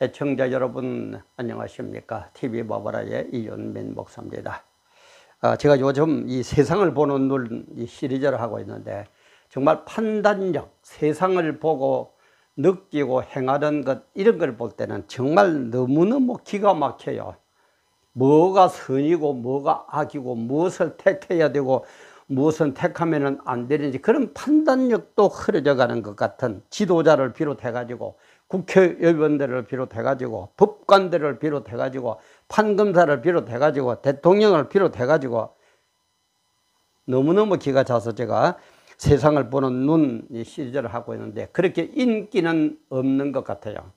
애청자 여러분 안녕하십니까? TV바바라의 이윤민 목사입니다. 제가 요즘 이 세상을 보는 눈 이 시리즈를 하고 있는데 정말 판단력, 세상을 보고 느끼고 행하는 것 이런 걸 볼 때는 정말 너무너무 기가 막혀요. 뭐가 선이고 뭐가 악이고 무엇을 택해야 되고 무엇은 택하면 안 되는지 그런 판단력도 흐려져 가는 것 같은 지도자를 비롯해 가지고 국회의원들을 비롯해 가지고 법관들을 비롯해 가지고 판검사를 비롯해 가지고 대통령을 비롯해 가지고 너무너무 기가 차서 제가 세상을 보는 눈 시리즈를 하고 있는데 그렇게 인기는 없는 것 같아요.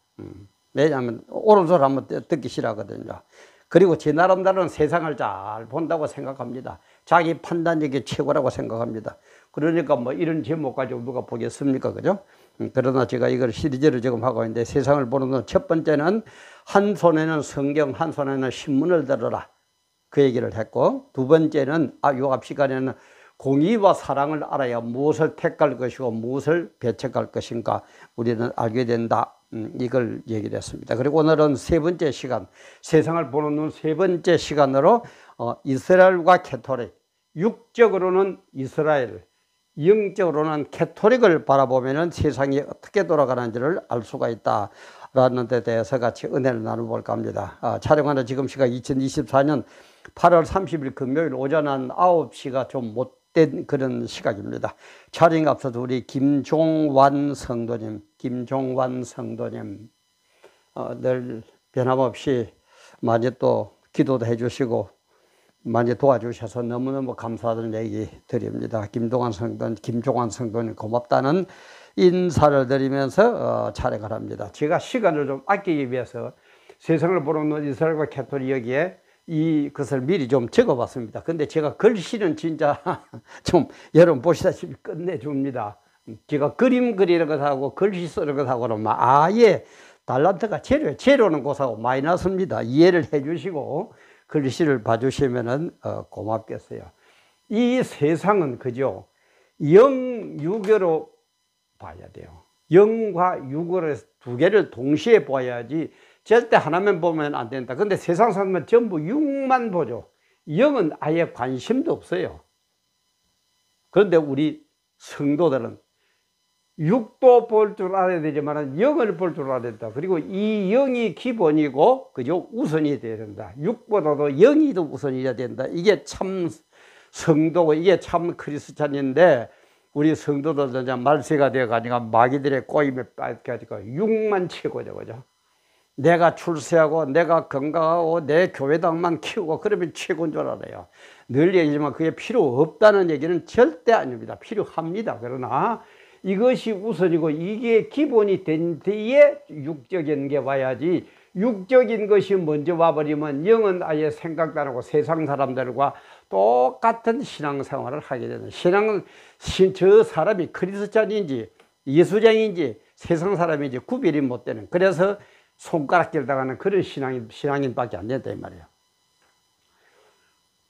왜냐하면 옳은 소리 한번 듣기 싫어하거든요. 그리고 제 나름대로는 세상을 잘 본다고 생각합니다. 자기 판단력이 최고라고 생각합니다. 그러니까 뭐 이런 제목 가지고 누가 보겠습니까? 그죠? 그러나 제가 이걸 시리즈를 지금 하고 있는데 세상을 보는 건 첫 번째는 한 손에는 성경, 한 손에는 신문을 들어라. 그 얘기를 했고, 두 번째는 요압 시간에는 공의와 사랑을 알아야 무엇을 택할 것이고 무엇을 배척할 것인가 우리는 알게 된다. 이걸 얘기를 했습니다. 그리고 오늘은 세 번째 시간, 세상을 보는 눈 세 번째 시간으로 이스라엘과 캐토릭, 육적으로는 이스라엘, 영적으로는 캐토릭을 바라보면 세상이 어떻게 돌아가는지를 알 수가 있다라는 데 대해서 같이 은혜를 나눠볼까 합니다. 촬영하는 지금 시각 2024년 8월 30일 금요일 오전 한 9시가 좀 못된 그런 시각입니다. 촬영 앞서서 우리 김종완 성도님 늘 변함없이 많이 또 기도도 해주시고 많이 도와주셔서 너무너무 감사하다는 얘기 드립니다. 김종완 성도님 고맙다는 인사를 드리면서 촬영을 합니다. 제가 시간을 좀 아끼기 위해서 세상을 보는 이스라엘과 캐토릭 여기에 이것을 미리 좀 적어봤습니다. 근데 제가 글씨는 진짜 좀 여러분 보시다시피 끝내줍니다. 제가 그림 그리는 것하고 글씨 쓰는 것하고는 아예 달란트가 재료는 곳하고 마이너스입니다. 이해를 해주시고 글씨를 봐주시면 고맙겠어요. 이 세상은 그죠? 영유교로 봐야 돼요. 영과 유교를 두 개를 동시에 봐야지 절대 하나만 보면 안 된다. 근데 세상 사람은 전부 육만 보죠. 영은 아예 관심도 없어요. 그런데 우리 성도들은 육도 볼 줄 알아야 되지만 영을 볼 줄 알아야 된다. 그리고 이 영이 기본이고 그죠? 우선이 돼야 된다. 육보다도 영이 더 우선이어야 된다. 이게 참 성도고 이게 참 크리스찬인데 우리 성도들도 이제 말세가 되어가니까 마귀들의 꼬임에 빠져가지고 육만 최고죠. 그죠? 내가 출세하고 내가 건강하고 내 교회당만 키우고 그러면 최고인 줄 알아요. 늘 얘기지만 그게 필요 없다는 얘기는 절대 아닙니다. 필요합니다. 그러나 이것이 우선이고 이게 기본이 된 뒤에 육적인 게 와야지 육적인 것이 먼저 와버리면 영은 아예 생각도 안 하고 세상 사람들과 똑같은 신앙생활을 하게 되는 신앙은 저 사람이 크리스찬인지 예수쟁인지 세상 사람인지 구별이 못 되는 그래서 손가락질 당하는 그런 신앙인밖에 안 된다 이 말이에요.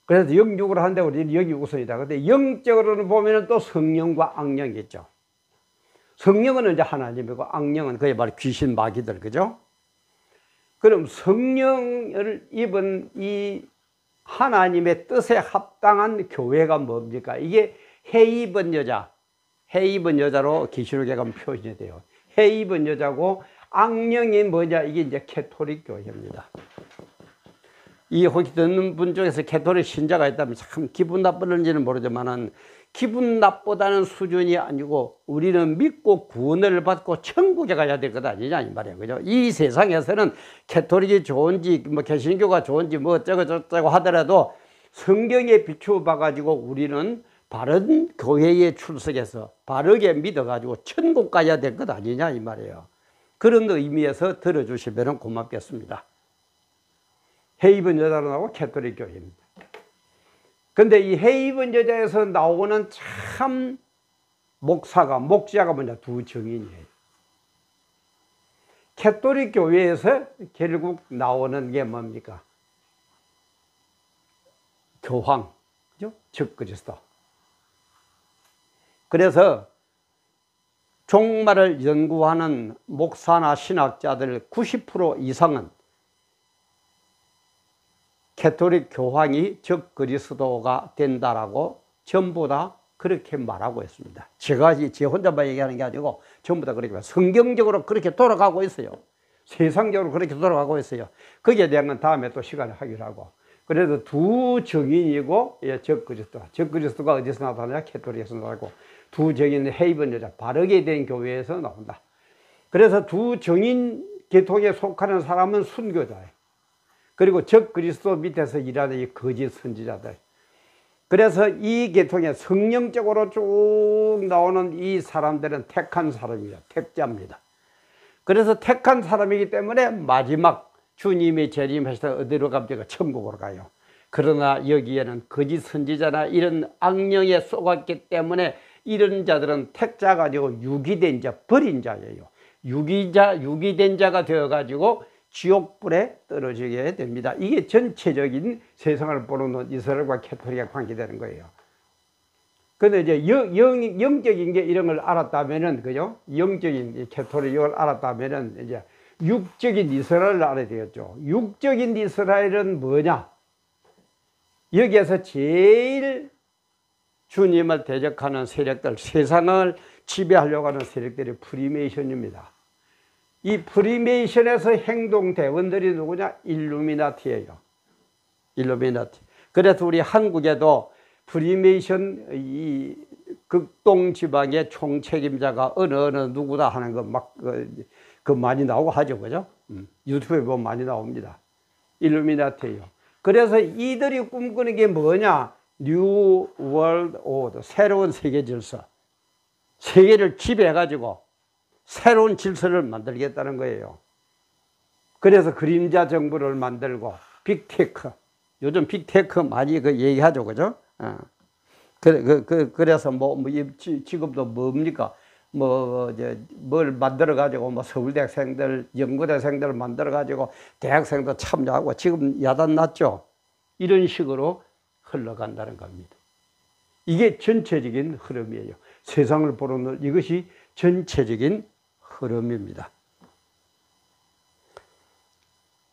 그래서 영육으로 하는데 우리는 영이 우선이다. 근데 영적으로는 보면은 또 성령과 악령이 있죠. 성령은 이제 하나님이고 악령은 그게 바로 귀신 마귀들 그죠? 그럼 성령을 입은 이 하나님의 뜻에 합당한 교회가 뭡니까? 이게 해 입은 여자로 계시록에 가면 표현이 돼요. 해 입은 여자고 악령이 뭐냐? 이게 이제 캐토릭 교회입니다. 이 혹시 듣는 분 중에서 캐토릭 신자가 있다면 참 기분 나쁘는지는 모르지만은 기분 나쁘다는 수준이 아니고 우리는 믿고 구원을 받고 천국에 가야 될 것 아니냐 이 말이에요. 그죠? 이 세상에서는 캐토릭이 좋은지 뭐 개신교가 좋은지 뭐 어쩌고 저쩌고 하더라도 성경에 비추어 봐 가지고 우리는 바른 교회에 출석해서 바르게 믿어 가지고 천국 가야 될 것 아니냐 이 말이에요. 그런 의미에서 들어주시면 고맙겠습니다. 해 입은 여자로 나오고 캐토릭 교회입니다. 근데 이 해 입은 여자에서 나오는 참 목자가 뭐냐 두 증인이에요. 캐토릭 교회에서 결국 나오는 게 뭡니까? 교황, 그죠? 즉 그리스도. 그래서 종말을 연구하는 목사나 신학자들 90% 이상은 가톨릭 교황이 적 그리스도가 된다라고 전부 다 그렇게 말하고 있습니다. 제가 제 혼자만 얘기하는 게 아니고 전부 다 그렇게 성경적으로 그렇게 돌아가고 있어요. 세상적으로 그렇게 돌아가고 있어요. 거기에 대한 건 다음에 또 시간을 하기로 하고. 그래도 두 정인이고 적 그리스도. 적 그리스도가 어디서 나타나냐? 가톨릭에서 나타나고, 두 정인 헤이븐 여자 바르게 된 교회에서 나온다. 그래서 두 정인 계통에 속하는 사람은 순교자예요. 그리고 적 그리스도 밑에서 일하는 이 거짓 선지자들. 그래서 이 계통에 성령적으로 쭉 나오는 이 사람들은 택한 사람이에요. 택자입니다. 그래서 택한 사람이기 때문에 마지막 주님이 재림하셔서 어디로 갑니까? 천국으로 가요. 그러나 여기에는 거짓 선지자나 이런 악령에 속았기 때문에 이런 자들은 택자가 아니고 유기된 자, 버린 자예요. 유기된 자가 되어가지고 지옥불에 떨어지게 됩니다. 이게 전체적인 세상을 보는 이스라엘과 가톨릭에 관계되는 거예요. 근데 이제 영적인 게 이런 걸 알았다면은, 그죠? 영적인 가톨릭 이걸 알았다면은 이제 육적인 이스라엘을 알아야 되겠죠. 육적인 이스라엘은 뭐냐? 여기에서 제일 주님을 대적하는 세력들, 세상을 지배하려고 하는 세력들이 프리메이션입니다. 이 프리메이션에서 행동대원들이 누구냐? 일루미나티예요. 일루미나티. 그래서 우리 한국에도 프리메이션 이 극동 지방의 총책임자가 어느 누구다 하는 거 막 그 많이 나오고 하죠, 그죠? 유튜브에 보면 많이 나옵니다. 일루미나티예요. 그래서 이들이 꿈꾸는 게 뭐냐? 뉴 월드 오더, 새로운 세계 질서. 세계를 지배해가지고 새로운 질서를 만들겠다는 거예요. 그래서 그림자 정부를 만들고 빅테크, 요즘 빅테크 많이 얘기하죠, 그죠? 그래서 지금도 뭡니까? 뭘 만들어가지고 서울대학생들, 연구대생들 만들어가지고 대학생도 참여하고 지금 야단 났죠? 이런 식으로 흘러간다는 겁니다. 이게 전체적인 흐름이에요. 세상을 보는 이것이 전체적인 흐름입니다.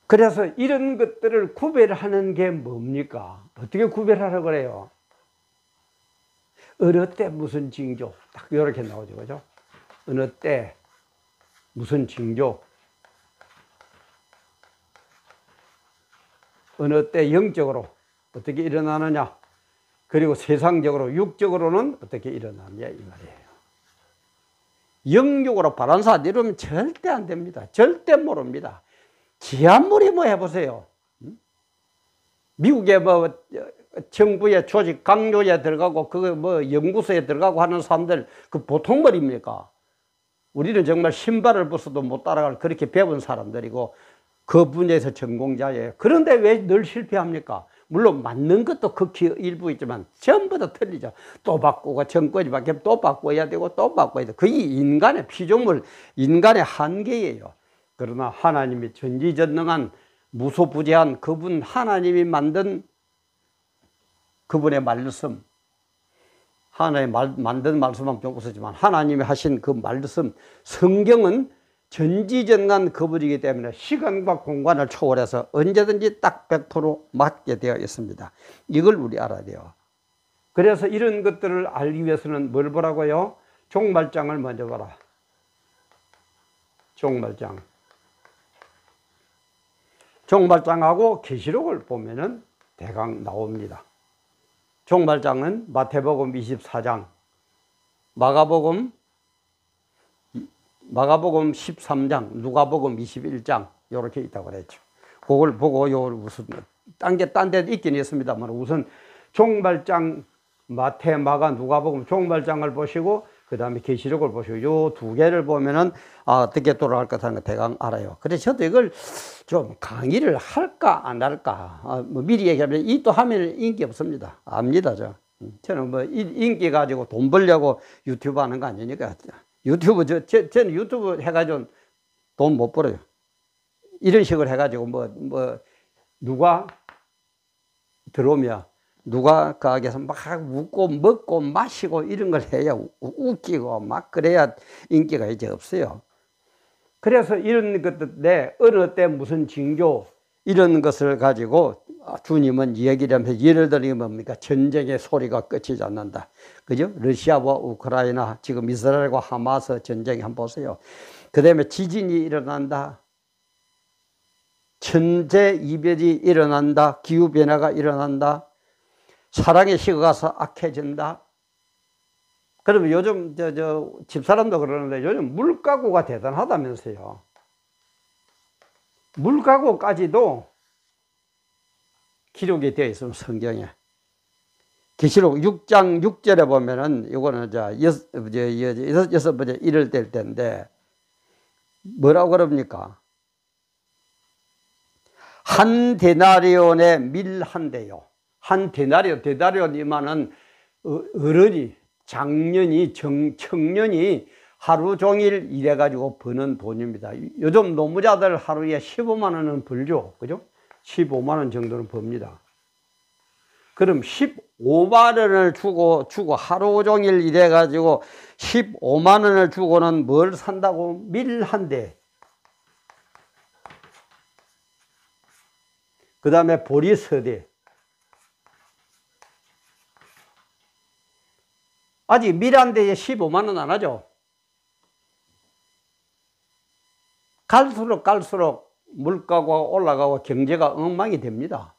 그래서 이런 것들을 구별하는 게 뭡니까? 어떻게 구별하라고 그래요? 어느 때 무슨 징조, 딱 이렇게 나오죠, 그죠? 어느 때 무슨 징조, 어느 때 영적으로 어떻게 일어나느냐, 그리고 세상적으로 육적으로는 어떻게 일어나느냐 이 말이에요. 영육으로 바란사 이러면 절대 안 됩니다. 절대 모릅니다. 지한물이 해보세요. 미국의 정부의 조직 강요에 들어가고 연구소에 들어가고 하는 사람들 그 보통 말입니까? 우리는 정말 신발을 벗어도 못 따라갈 그렇게 배운 사람들이고 그 분야에서 전공자예요. 그런데 왜 늘 실패합니까? 물론 맞는 것도 극히 일부 있지만 전부 다 틀리죠. 또 바꾸고 정권이 바뀌면 또 바꿔야 되고 또 바꿔야 되고 그게 인간의 피조물, 인간의 한계예요. 그러나 하나님이 전지전능한 무소부재한 그분 하나님이 만든 그분의 말씀, 하나님 만든 말씀만 좀 쓰지만 하나님이 하신 그 말씀, 성경은 전지전능한 그분이기 때문에 시간과 공간을 초월해서 언제든지 딱 100% 맞게 되어 있습니다. 이걸 우리 알아야 돼요. 그래서 이런 것들을 알기 위해서는 뭘 보라고요? 종말장을 먼저 봐라. 종말장. 종말장하고 계시록을 보면은 대강 나옵니다. 종말장은 마태복음 24장, 마가복음 13장, 누가복음 21장 이렇게 있다고 그랬죠. 그걸 보고 무슨 딴 데도 있긴 있습니다만 우선 종말장 마태, 마가, 누가복음 종말장을 보시고 그 다음에 계시록을 보시고 요 두 개를 보면은 어떻게 돌아갈 것 하는 거 대강 알아요. 그래서 저도 이걸 좀 강의를 할까 안 할까 미리 얘기하면 이 또 하면 인기 없습니다. 압니다. 저는 인기 가지고 돈 벌려고 유튜브 하는 거 아니니까 유튜브 저는 유튜브 해가지고 돈 못 벌어요. 이런 식으로 해가지고 누가 들어오면 누가 거기서 막 웃고 먹고 마시고 이런 걸 해야 웃기고 막 그래야 인기가 이제 없어요. 그래서 이런 것들, 내 어느 때 무슨 징조 이런 것을 가지고 주님은 이야기를 하면서 예를 들면 뭡니까? 전쟁의 소리가 끝이지 않는다. 그죠? 러시아와 우크라이나, 지금 이스라엘과 하마스 전쟁 한번 보세요. 그 다음에 지진이 일어난다. 천재 이별이 일어난다. 기후변화가 일어난다. 사랑이 식어가서 악해진다. 그러면 요즘 집사람도 그러는데 요즘 물가구가 대단하다면서요. 물가구까지도 기록이 되어 있으면 성경에. 계시록 6장 6절에 보면은 이거는 여섯 번째 일을 뗄 때인데 뭐라고 그럽니까? 한 데나리온에 밀 한 대요. 한 데나리온이면은 어른이, 장년이, 청년이 하루 종일 일해가지고 버는 돈입니다. 요즘 노무자들 하루에 15만 원은 벌죠. 그죠? 15만 원 정도는 법니다. 그럼 15만 원을 주고 하루 종일 일해가지고 15만 원을 주고는 뭘 산다고? 밀 한 대. 그 다음에 보리 서대. 아직 밀 한 대에 15만 원 안 하죠? 갈수록 물가가 올라가고 경제가 엉망이 됩니다.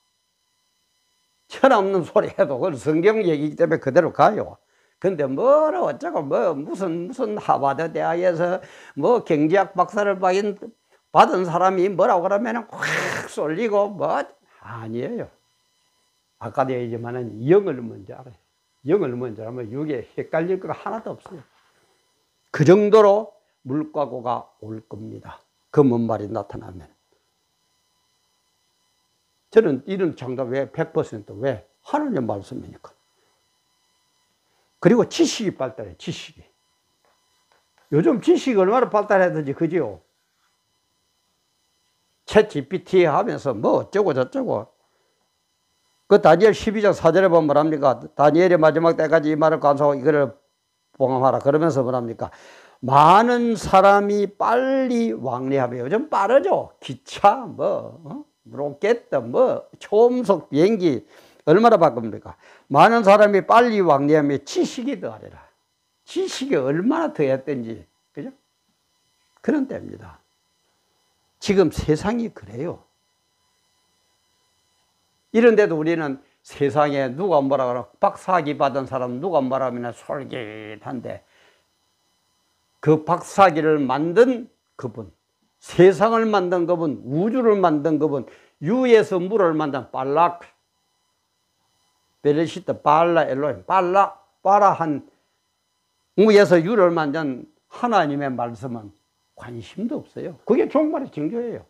천없는 소리 해도 그건 성경 얘기이기 때문에 그대로 가요. 근데 뭐라 어쩌고 무슨 하버드 대학에서 경제학 박사를 받은 사람이 뭐라고 그러면은 확 쏠리고 아니에요. 아까도 얘기했지만은 영을 먼저 알아요. 영을 먼저 하면 이게 헷갈릴 거가 하나도 없어요. 그 정도로 물가고가 올 겁니다. 검은 말이 나타나면. 저는 이런 장담 왜 100% 왜? 하나님 말씀이니까. 그리고 지식이 발달해, 지식이. 요즘 지식이 얼마나 발달했는지, 그지요? 챗 GPT 하면서 어쩌고 저쩌고. 그 다니엘 12장 4절에 보면 뭐랍니까? 다니엘의 마지막 때까지 이 말을 간수하고 이거를 봉함하라. 그러면서 뭐랍니까? 많은 사람이 빨리 왕래하며, 요즘 빠르죠? 기차, 로켓, 초음속 비행기, 얼마나 바꿉니까? 많은 사람이 빨리 왕래하며 지식이 더하리라. 지식이 얼마나 더했던지, 그죠? 그런 때입니다. 지금 세상이 그래요. 이런데도 우리는 세상에 누가 뭐라 그러, 박사학위 받은 사람 누가 뭐라면 솔깃한데, 그 박사학위를 만든 그분, 세상을 만든 그분, 우주를 만든 그분, 유에서 물을 만든 발락, 베레시트, 발라, 엘로힘, 바라한 우에서 유를 만든 하나님의 말씀은 관심도 없어요. 그게 종말의 징조예요.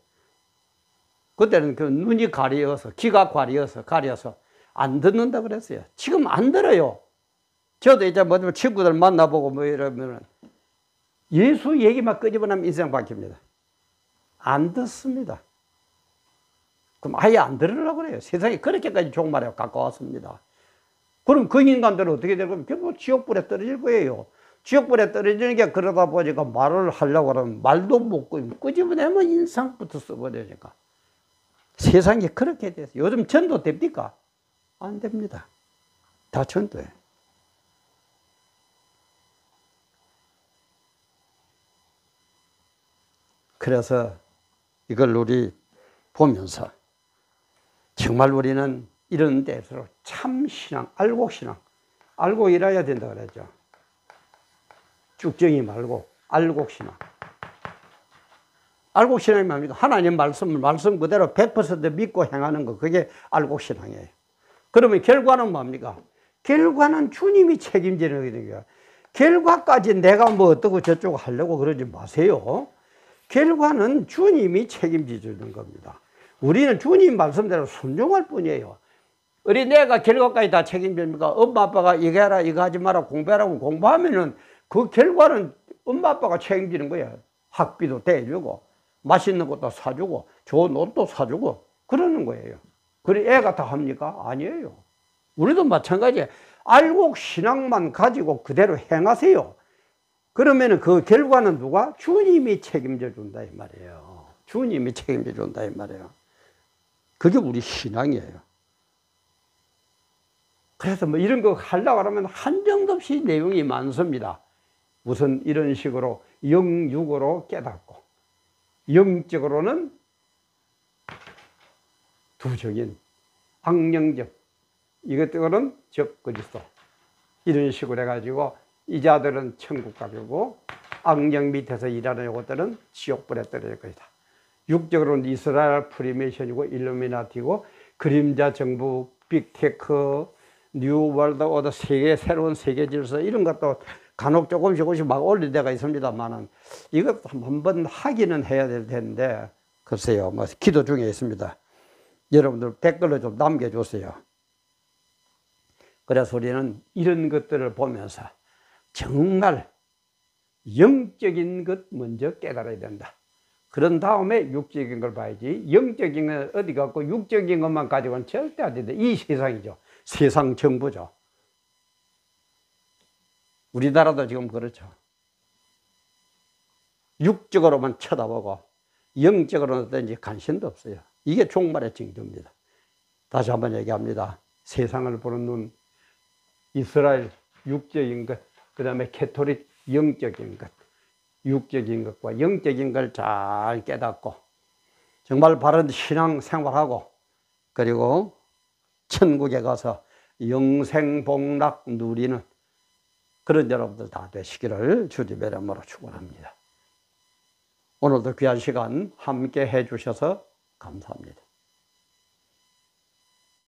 그때는 그 눈이 가려서, 귀가 가려서 안 듣는다 그랬어요. 지금 안 들어요. 저도 이제 친구들 만나보고 이러면은 예수 얘기만 끄집어내면 인생 바뀝니다. 안 듣습니다. 그럼 아예 안 들으려고 그래요. 세상이 그렇게까지 종말에 가까웠습니다. 그럼 그 인간들은 어떻게 될 거면 결국 지옥불에 떨어질 거예요. 지옥불에 떨어지는 게 그러다 보니까 말을 하려고 그러면 말도 못 끄집어내면 인상부터 써버리니까. 세상이 그렇게 돼서 요즘 전도 됩니까? 안 됩니다. 다 전도해. 그래서 이걸 우리 보면서 정말 우리는 이런 데서 참 신앙, 알곡신앙, 알고 일해야 된다 그랬죠. 쭉정이 말고 알곡신앙. 알곡신앙이 뭡니까? 하나님 말씀 그대로 100% 믿고 행하는 거, 그게 알곡신앙이에요. 그러면 결과는 뭡니까? 결과는 주님이 책임지는 거예요. 결과까지 내가 어떠고 저쩌고 하려고 그러지 마세요. 결과는 주님이 책임지는 겁니다. 우리는 주님 말씀대로 순종할 뿐이에요. 어린애가 결과까지 다 책임집니까? 엄마 아빠가 이거 해라 이거 하지 마라 공부하라고 공부하면은 그 결과는 엄마 아빠가 책임지는 거예요. 학비도 대주고 맛있는 것도 사주고 좋은 옷도 사주고 그러는 거예요. 그래 애가 다 합니까? 아니에요. 우리도 마찬가지예요. 알고 신앙만 가지고 그대로 행하세요. 그러면 그 결과는 누가? 주님이 책임져 준다 이 말이에요. 주님이 책임져 준다 이 말이에요. 그게 우리 신앙이에요. 그래서 뭐 이런 거 하려고 하면 한정도 없이 내용이 많습니다. 우선 이런 식으로 영육으로 깨닫고, 영적으로는 두적인, 악령적, 이것들은 적 그리스도. 이런 식으로 해가지고 이 자들은 천국 가고 악령 밑에서 일하는 이것들은 지옥불에 떨어질 것이다. 육적으로는 이스라엘 프리메이션이고 일루미나티고 그림자 정부, 빅테크, 뉴월드 오더 세계, 새로운 세계 질서 이런 것도 간혹 조금씩 막 올릴 때가 있습니다만은 이것 한번 하기는 해야 될 텐데 글쎄요, 뭐 기도 중에 있습니다. 여러분들 댓글로 좀 남겨주세요. 그래서 우리는 이런 것들을 보면서 정말 영적인 것 먼저 깨달아야 된다. 그런 다음에 육적인 걸 봐야지. 영적인 건 어디 갖고 육적인 것만 가지고는 절대 안 된다. 이 세상이죠. 세상 정부죠. 우리나라도 지금 그렇죠. 육적으로만 쳐다보고 영적으로는 어떤지 관심도 없어요. 이게 종말의 징조입니다. 다시 한번 얘기합니다. 세상을 보는 눈, 이스라엘 육적인 것, 그 다음에 캐토릭 영적인 것, 육적인 것과 영적인 걸 잘 깨닫고 정말 바른 신앙 생활하고 그리고 천국에 가서 영생복락 누리는 그런 여러분들 다 되시기를 주님의 이름으로 축원합니다. 오늘도 귀한 시간 함께 해 주셔서 감사합니다.